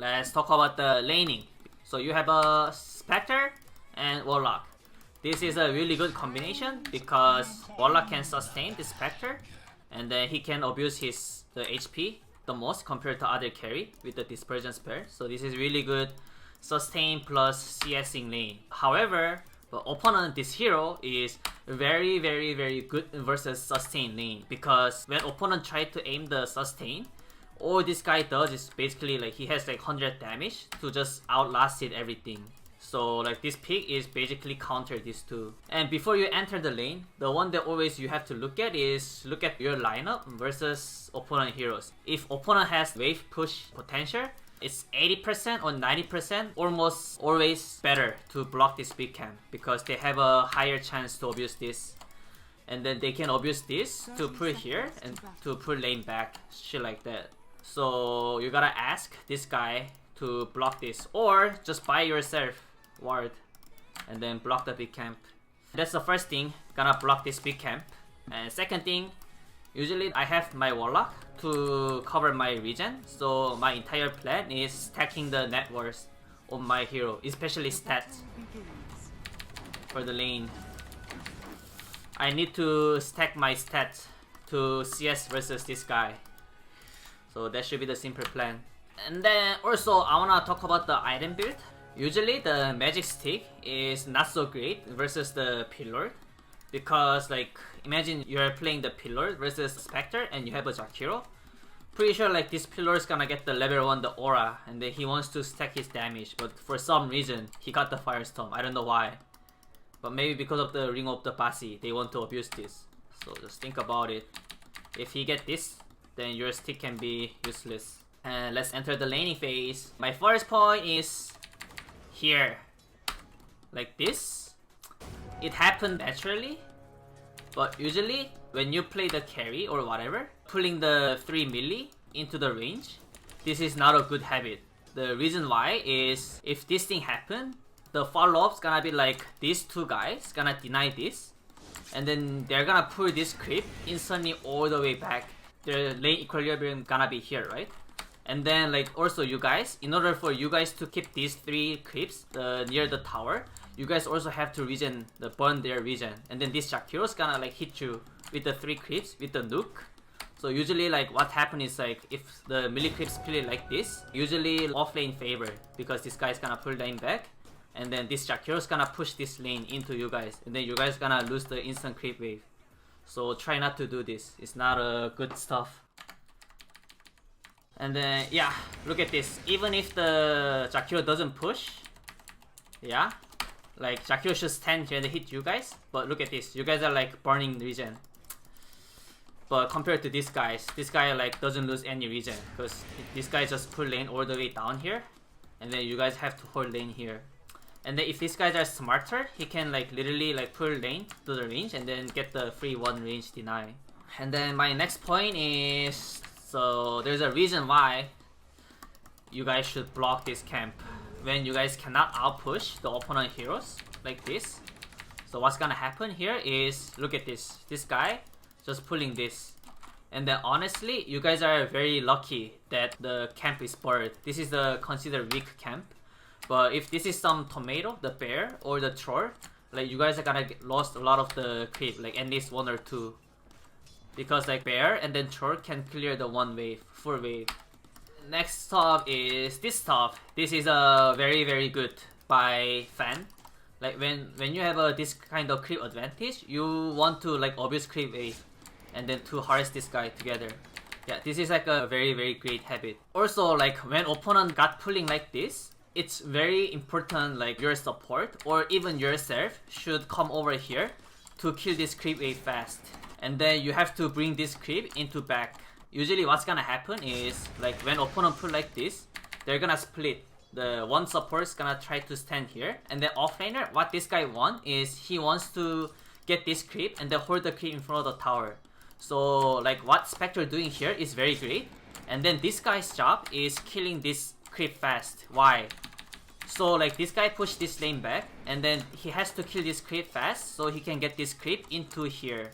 let's talk about the laning. So you have a Spectre and Warlock. This is a really good combination because Warlock can sustain the Spectre and then he can abuse the HP the most compared to other carry with the dispersion spell. So this is really good sustain plus CSing lane. However, the opponent, this hero, is very good versus sustain lane, because when opponent try to aim the sustain, all this guy does is basically like he has like 100 damage to just outlast it everything. So like this pick is basically counter these two. And before you enter the lane, the one that always you have to look at is look at your lineup versus opponent heroes. If opponent has wave push potential, it's 80% or 90% almost always better to block this big camp, because they have a higher chance to abuse this. And then they can abuse this to pull here and to pull lane back, shit like that. So you gotta ask this guy to block this, or just buy yourself ward and then block the big camp. That's the first thing, gonna block this big camp. And second thing, usually I have my Warlock to cover my regen, so my entire plan is stacking the net worth of my hero, especially stats for the lane. I need to stack my stats to CS versus this guy. So that should be the simple plan. And then also I wanna talk about the item build. Usually the magic stick is not so great versus the pillar, because like imagine you're playing the pillar versus Spectre and you have a Jakiro. Pretty sure like this pillar is gonna get the level 1 the aura, and then he wants to stack his damage, but for some reason he got the Firestorm. I don't know why, but maybe because of the Ring of the Basi they want to abuse this. So just think about it. If he get this, then your stick can be useless. And let's enter the laning phase. My first point is here, like this. It happened naturally, but usually when you play the carry or whatever, pulling the 3 melee into the range, this is not a good habit. The reason why is if this thing happen, the follow-up's gonna be like these two guys gonna deny this, and then they're gonna pull this creep instantly all the way back. The lane equilibrium gonna be here, right? And then like also you guys, in order for you guys to keep these 3 creeps near the tower, you guys also have to burn their regen. And then this Jakiro's gonna like hit you with the 3 creeps with the nuke. So usually like what happens is like if the melee creeps play like this, usually off lane favor, because this guy's gonna pull lane back, and then this Jakiro's gonna push this lane into you guys, and then you guys gonna lose the instant creep wave. So try not to do this. It's not good stuff. And then yeah, look at this. Even if the Jakiro doesn't push, yeah, like Jakiro should stand here and hit you guys, but look at this. You guys are like burning regen. But compared to this guy like doesn't lose any regen, because this guy just pull lane all the way down here, and then you guys have to hold lane here. And then if these guys are smarter, he can like literally like pull lane to the range and then get the free 1 range deny. And then my next point is, so there's a reason why you guys should block this camp when you guys cannot outpush the opponent heroes like this. So what's gonna happen here is, look at this. This guy just pulling this. And then honestly, you guys are very lucky that the camp is burned. This is the considered weak camp. But if this is some tomato, the bear or the troll, like you guys are gonna lost a lot of the creep, like at least 1 or 2. Because like bear and then troll can clear the 1 wave, full wave. Next stuff is this stuff. This is a very good by fan. Like when you have this kind of creep advantage, you want to like abuse creep wave and then to harass this guy together. Yeah, this is like a very great habit. Also like when opponent got pulling like this, it's very important like your support or even yourself should come over here to kill this creep wave fast. And then you have to bring this creep into back. Usually what's gonna happen is like when opponent pull like this, they're gonna split. The one support's gonna try to stand here, and then offlaner, what this guy wants is he wants to get this creep and then hold the creep in front of the tower. So like what Spectre doing here is very great. And then this guy's job is killing this creep fast. Why? So like this guy push this lane back, and then he has to kill this creep fast so he can get this creep into here.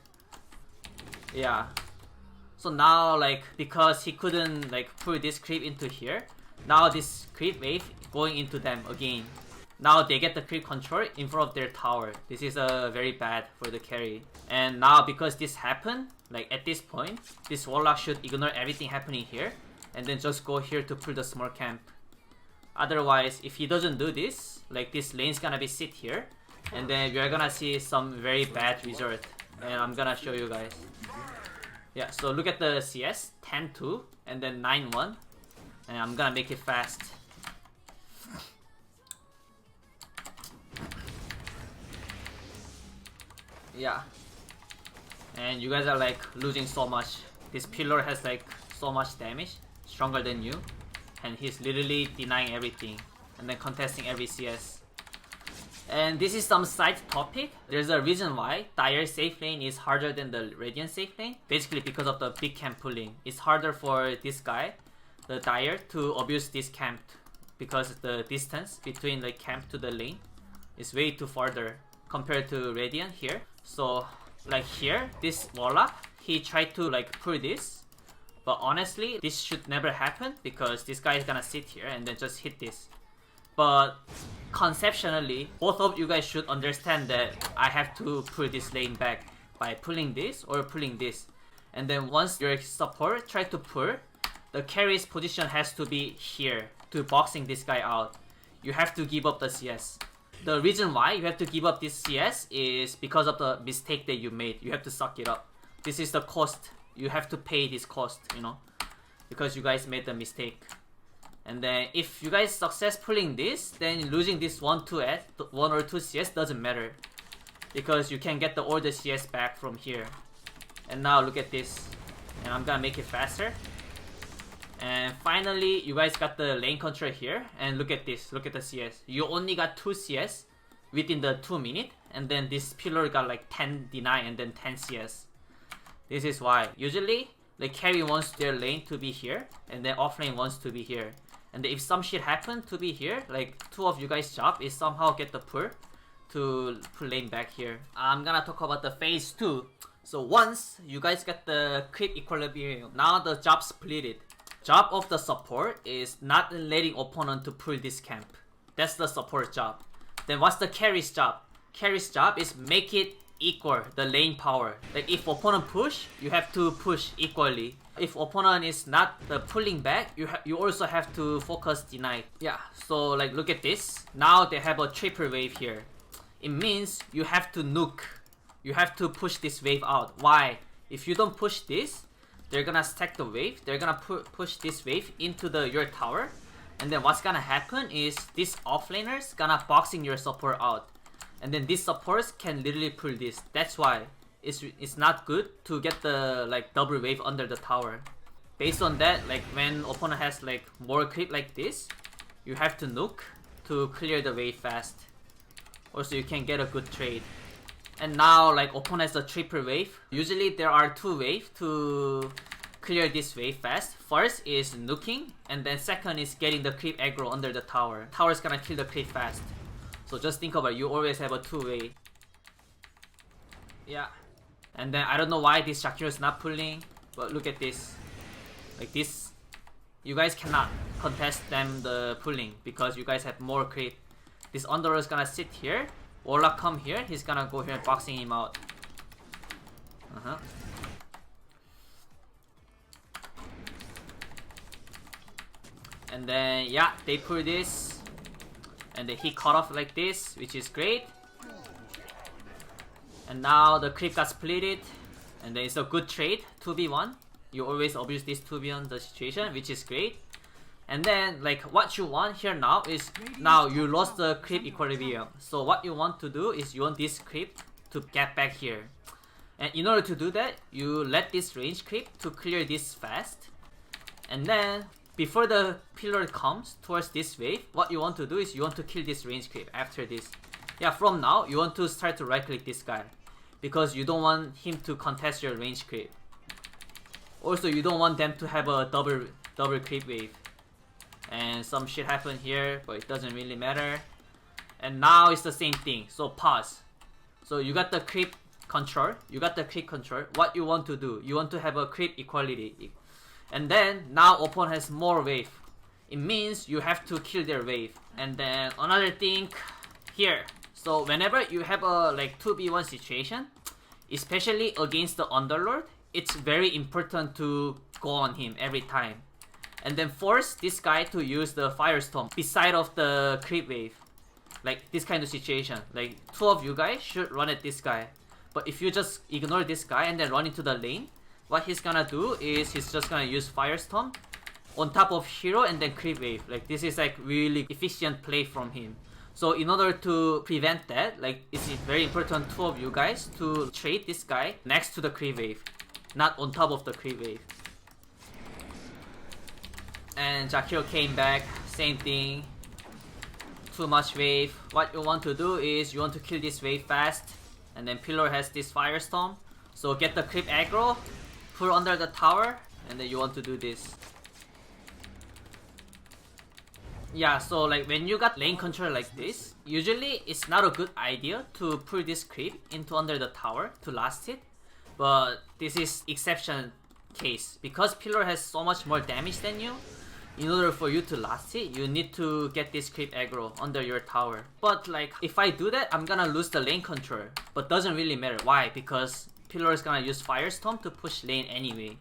Yeah. So now like because he couldn't like pull this creep into here, Now this creep wave going into them again. Now they get the creep control in front of their tower. This is very bad for the carry. And now because this happened, like at this point, this Warlock should ignore everything happening here and then just go here to pull the small camp. Otherwise, if he doesn't do this, like this lane's gonna be sit here, and then we are gonna see some very bad result. And I'm gonna show you guys. Yeah, so look at the CS, 10-2, and then 9-1. And I'm gonna make it fast. Yeah. And you guys are like losing so much. This pillar has like so much damage, stronger than you. And he's literally denying everything. And then contesting every CS. And this is some side topic. There's a reason why Dire safe lane is harder than the Radient safe lane. Basically because of the big camp pulling. It's harder for this guy, the Dire, to abuse this camp. Because the distance between the camp to the lane is way too farther compared to Radient here. So like here, this Warlock, he tried to like pull this. But honestly, this should never happen because this guy is gonna sit here and then just hit this. But conceptually, both of you guys should understand that I have to pull this lane back by pulling this or pulling this. And then once your support try to pull, the carry's position has to be here to boxing this guy out. You have to give up the CS. The reason why you have to give up this CS is because of the mistake that you made. You have to suck it up. This is the cost. You have to pay this cost, you know, because you guys made the mistake. And then if you guys success pulling this, then losing this 1 or 2 CS doesn't matter. Because you can get all the CS back from here. And now look at this. And I'm gonna make it faster. And finally, you guys got the lane control here. And look at this, look at the CS. You only got 2 CS within the 2 minutes. And then this pillar got like 10 deny and then 10 CS. This is why. Usually, the carry wants their lane to be here. And then offlane wants to be here. And if some shit happen to be here, like 2 of you guys' job is somehow get the pull to pull lane back here. I'm gonna talk about the phase 2. So once you guys get the creep equilibrium, now the job split it. Job of the support is not letting opponent to pull this camp. That's the support job. Then what's the carry's job? Carry's job is make it equal the lane power. Like if opponent push, you have to push equally. If opponent is not pulling back, you also have to focus deny. Yeah, so like look at this. Now they have a triple wave here. It means you have to nuke. You have to push this wave out. Why? If you don't push this, they're gonna stack the wave. They're gonna push this wave into your tower. And then what's gonna happen is this offlaners gonna boxing your support out. And then these supports can literally pull this. That's why it's not good to get the like double wave under the tower. Based on that, like when opponent has like more creep like this, you have to nuke to clear the wave fast. Also you can get a good trade. And now like opponent has a triple wave. Usually there are 2 waves to clear this wave fast. First is nuking, and then second is getting the creep aggro under the tower. Tower is gonna kill the creep fast. So just think about it, you always have a 2-way. Yeah. And then I don't know why this Shakira is not pulling, but look at this. Like this, you guys cannot contest them the pulling because you guys have more creep. This Underworld is gonna sit here. Warlock come here, he's gonna go here and boxing him out. And then yeah, they pull this. And then he cut off like this, which is great. And now the creep got splitted. And then it's a good trade, 2v1. You always abuse this 2v1 the situation, which is great. And then like what you want here now is, now you lost the creep equilibrium. So what you want to do is you want this creep to get back here. And in order to do that, you let this range creep to clear this fast. And then before the pillar comes towards this wave, what you want to do is you want to kill this range creep after this. Yeah, from now, you want to start to right click this guy. Because you don't want him to contest your range creep. Also, you don't want them to have a double creep wave. And some shit happened here, but it doesn't really matter. And now it's the same thing, so pause. So you got the creep control, What you want to do, you want to have a creep equality. And then now opponent has more wave. it means you have to kill their wave. And then another thing here, so whenever you have a like 2v1 situation, especially against the Underlord, it's very important to go on him every time. And then force this guy to use the Firestorm beside of the creep wave. Like this kind of situation, like two of you guys should run at this guy. But if you just ignore this guy and then run into the lane, what he's gonna do is he's just gonna use Firestorm on top of hero and then creep wave. Like this is like really efficient play from him. So in order to prevent that, like it's very important two of you guys to trade this guy next to the creep wave, not on top of the creep wave. And Jakiro came back, same thing. Too much wave. What you want to do is you want to kill this wave fast, and then Pillar has this Firestorm. So get the creep aggro, pull under the tower, and then you want to do this. Yeah, so like when you got lane control like this, usually it's not a good idea to pull this creep into under the tower to last hit. But this is exception case. Because Pillar has so much more damage than you, in order for you to last hit, you need to get this creep aggro under your tower. But like, if I do that, I'm gonna lose the lane control. But doesn't really matter. Why? Because Pillar is gonna use Firestorm to push lane anyway.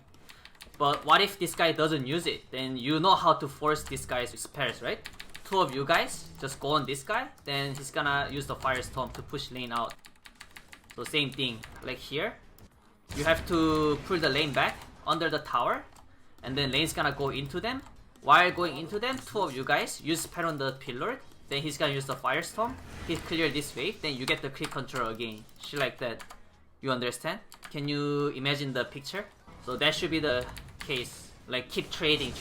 But what if this guy doesn't use it? Then you know how to force this guy's spells, right? Two of you guys just go on this guy, then he's gonna use the Firestorm to push lane out. So same thing, like here, you have to pull the lane back under the tower, and then lane's gonna go into them. While going into them, two of you guys use spell on the Pillar, then he's gonna use the Firestorm, he clear this wave, then you get the creep control again. Shit like that. You understand? Can you imagine the picture? So that should be the case. Like keep trading.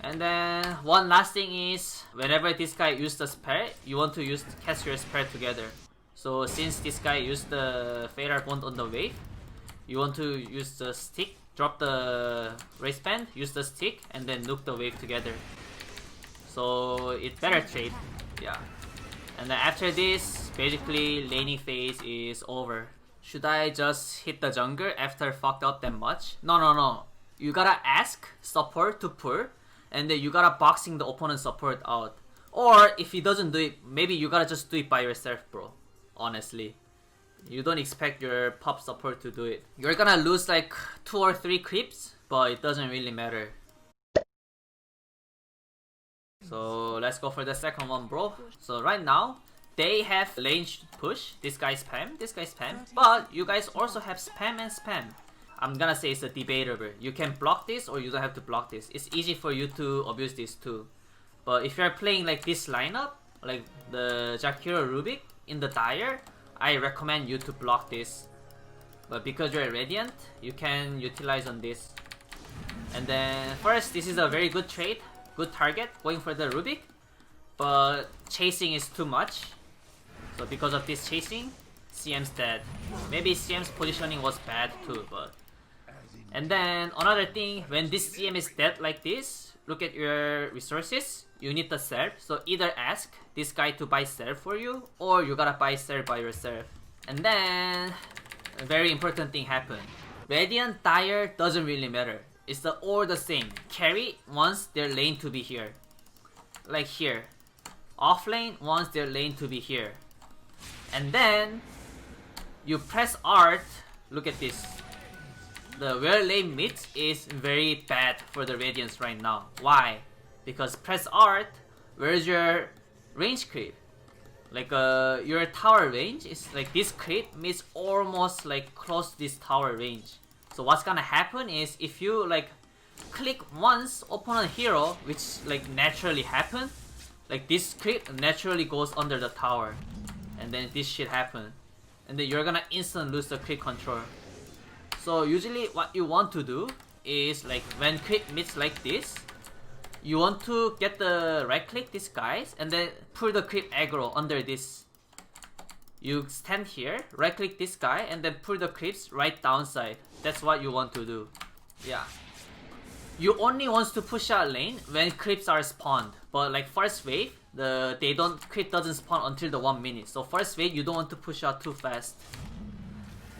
And then one last thing is, whenever this guy used the spell, you want to cast your spell together. So since this guy used the Fatal Bond on the wave, you want to use the stick, drop the wristband, use the stick, and then nuke the wave together. So it's better trade, yeah. And then after this, basically laning phase is over. Should I just hit the jungle after fucked up that much? No. You gotta ask support to pull, and then you gotta boxing the opponent support out. Or if he doesn't do it, maybe you gotta just do it by yourself, bro. Honestly. You don't expect your pop support to do it. You're gonna lose like 2 or 3 creeps, but it doesn't really matter. So let's go for the second one, bro. So right now, they have lane push, this guy spam, but you guys also have spam and spam. I'm gonna say it's a debatable. You can block this or you don't have to block this. It's easy for you to abuse this too. But if you're playing like this lineup, like the Jakiro Rubik in the Dire, I recommend you to block this. But because you're a Radiant, you can utilize on this. And then first, this is a very good trade, good target, going for the Rubik. But chasing is too much. So because of this chasing, CM's dead. Maybe CM's positioning was bad too, but... And then another thing, when this CM is dead like this, look at your resources, you need the serve. So either ask this guy to buy serve for you, or you gotta buy serve by yourself. And then, a very important thing happened. Radiant Dire doesn't really matter. It's all the same. Carry wants their lane to be here. Like here. Off lane wants their lane to be here. And then, you press Alt, look at this. The where lane meets is very bad for the Radiants right now. Why? Because press Alt, where's your range creep? Like your tower range is like this creep meets almost like close to this tower range. So what's gonna happen is if you like click once opponent hero, which like naturally happen, like this creep naturally goes under the tower. And then this shit happen. And then you're gonna instantly lose the creep control. So usually what you want to do is like when creep meets like this, you want to get the right click these guys and then pull the creep aggro under this. You stand here, right click this guy and then pull the creeps right downside. That's what you want to do. Yeah. You only want to push out lane when creeps are spawned. But like first wave, creep doesn't spawn until the 1 minute. So first wave you don't want to push out too fast.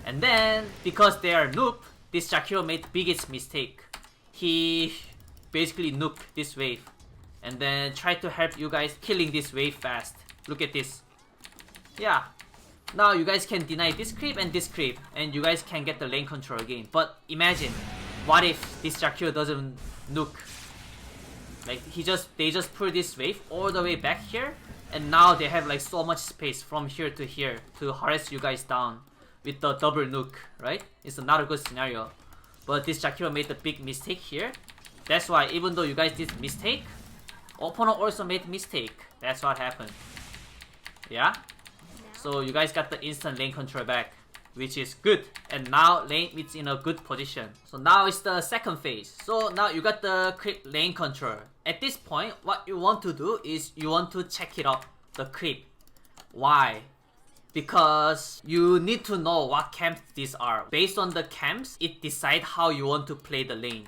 And then because they are noob, this Jakiro made the biggest mistake. He basically nuke this wave. And then try to help you guys killing this wave fast. Look at this. Yeah. Now you guys can deny this creep, and you guys can get the lane control again. But imagine, what if this Jakiro doesn't nuke? Like they just pull this wave all the way back here, and now they have like so much space from here to harass you guys down with the double nuke, right? It's not a good scenario. But this Jakiro made the big mistake here. That's why even though you guys did mistake, opponent also made mistake. That's what happened. Yeah? So you guys got the instant lane control back, which is good. And now lane is in a good position. So now it's the second phase. So now you got the creep lane control. At this point, what you want to do is you want to check it up, the creep. Why? Because you need to know what camps these are. Based on the camps, it decides how you want to play the lane.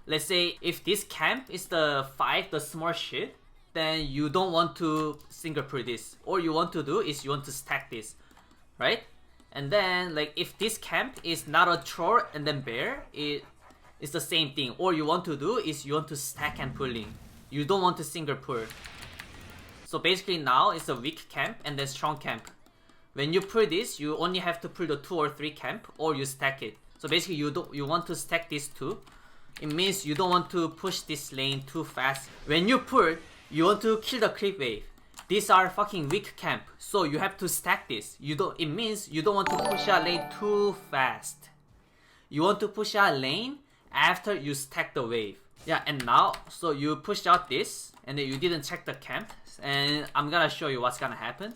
Let's say if this camp is the 5, the small shit, then you don't want to single pull this. All you want to do is you want to stack this, right? And then like if this camp is not a troll and then bear, it's the same thing. All you want to do is you want to stack and pulling. You don't want to single pull. So basically now it's a weak camp and then strong camp. When you pull this, you only have to pull the 2 or 3 camp, or you stack it. So basically you want to stack these 2. It means you don't want to push this lane too fast. When you pull, you want to kill the creep wave. These are fucking weak camp, so you have to stack this. It means you don't want to push a lane too fast. You want to push a lane after you stack the wave. Yeah, and now, so you pushed out this, and then you didn't check the camp, and I'm gonna show you what's gonna happen.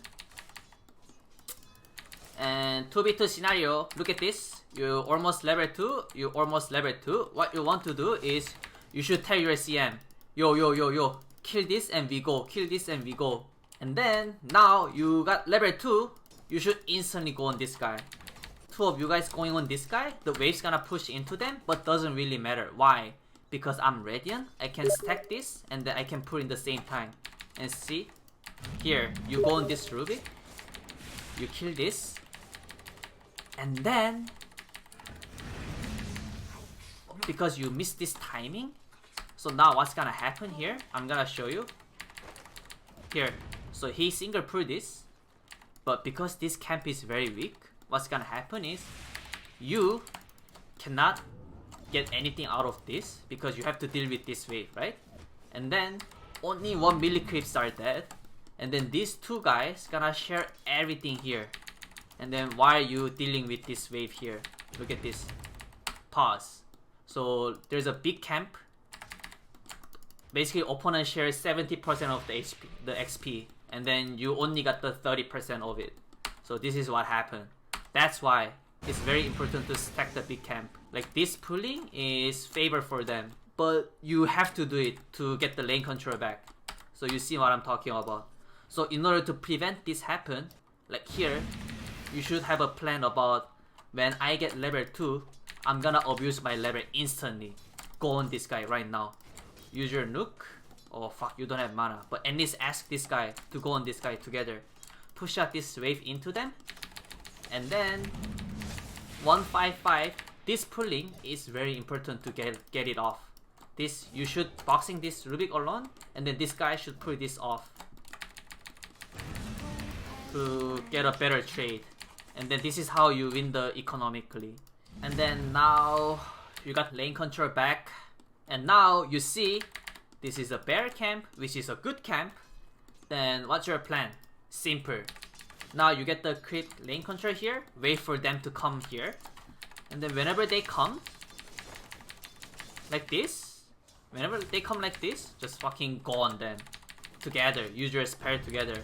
And 2v2 scenario, look at this. You almost level 2, you almost level 2. What you want to do is, you should tell your CM, yo, kill this and we go, kill this and we go. And then, now you got level 2, you should instantly go on this guy. 2 of you guys going on this guy, the wave's gonna push into them, but doesn't really matter. Why? Because I'm Radient, I can stack this, and then I can pull in the same time. And see, here, you go on this Ruby, you kill this, and then, because you missed this timing, so now what's gonna happen here, I'm gonna show you. Here, so he single pull this, but because this camp is very weak, what's gonna happen is, you cannot get anything out of this, because you have to deal with this wave, right? And then, only 1 milli creeps are dead, and then these 2 guys gonna share everything here. And then why are you dealing with this wave here? Look at this. Pause. So there's a big camp. Basically opponent shares 70% of the XP, and then you only got the 30% of it. So this is what happened. That's why it's very important to stack the big camp. Like this pulling is favor for them, but you have to do it to get the lane control back. So you see what I'm talking about. So in order to prevent this happen, like here, you should have a plan about when I get level 2, I'm gonna abuse my level instantly. Go on this guy right now. Use your nuke. Oh fuck, you don't have mana. But at least ask this guy to go on this guy together. Push out this wave into them. And then 155. This pulling is very important to get it off. This, you should boxing this Rubik alone, and then this guy should pull this off to get a better trade. And then this is how you win the economically. And then now you got lane control back, and now you see this is a bear camp, which is a good camp. Then what's your plan? Simple. Now you get the creep lane control here, wait for them to come here, and then whenever they come like this, just fucking go on them together. Use your spare together.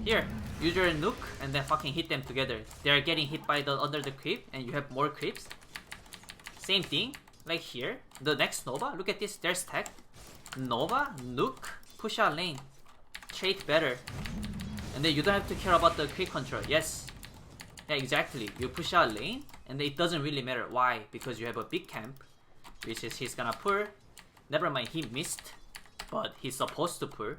Here, use your nuke and then fucking hit them together. They are getting hit by the under the creep, and you have more creeps. Same thing, like here. The next Nova, look at this, they're stacked. Nova, nuke, push out lane. Trade better. And then you don't have to care about the creep control. Yes. Yeah, exactly. You push out lane, and it doesn't really matter. Why? Because you have a big camp, which is he's gonna pull. Never mind, he missed, but he's supposed to pull.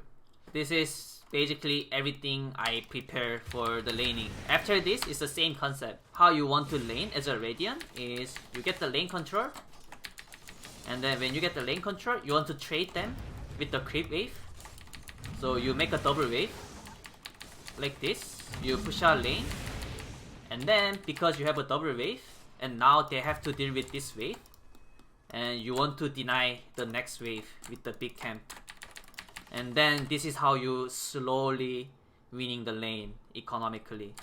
This is basically everything I prepare for the laning. After this, it's the same concept. How you want to lane as a Radiant is you get the lane control, And then when you get the lane control, you want to trade them with the creep wave. So you make a double wave like this. You push out lane, and then because you have a double wave, and now they have to deal with this wave, and you want to deny the next wave with the big camp. And then this is how you slowly winning the lane economically.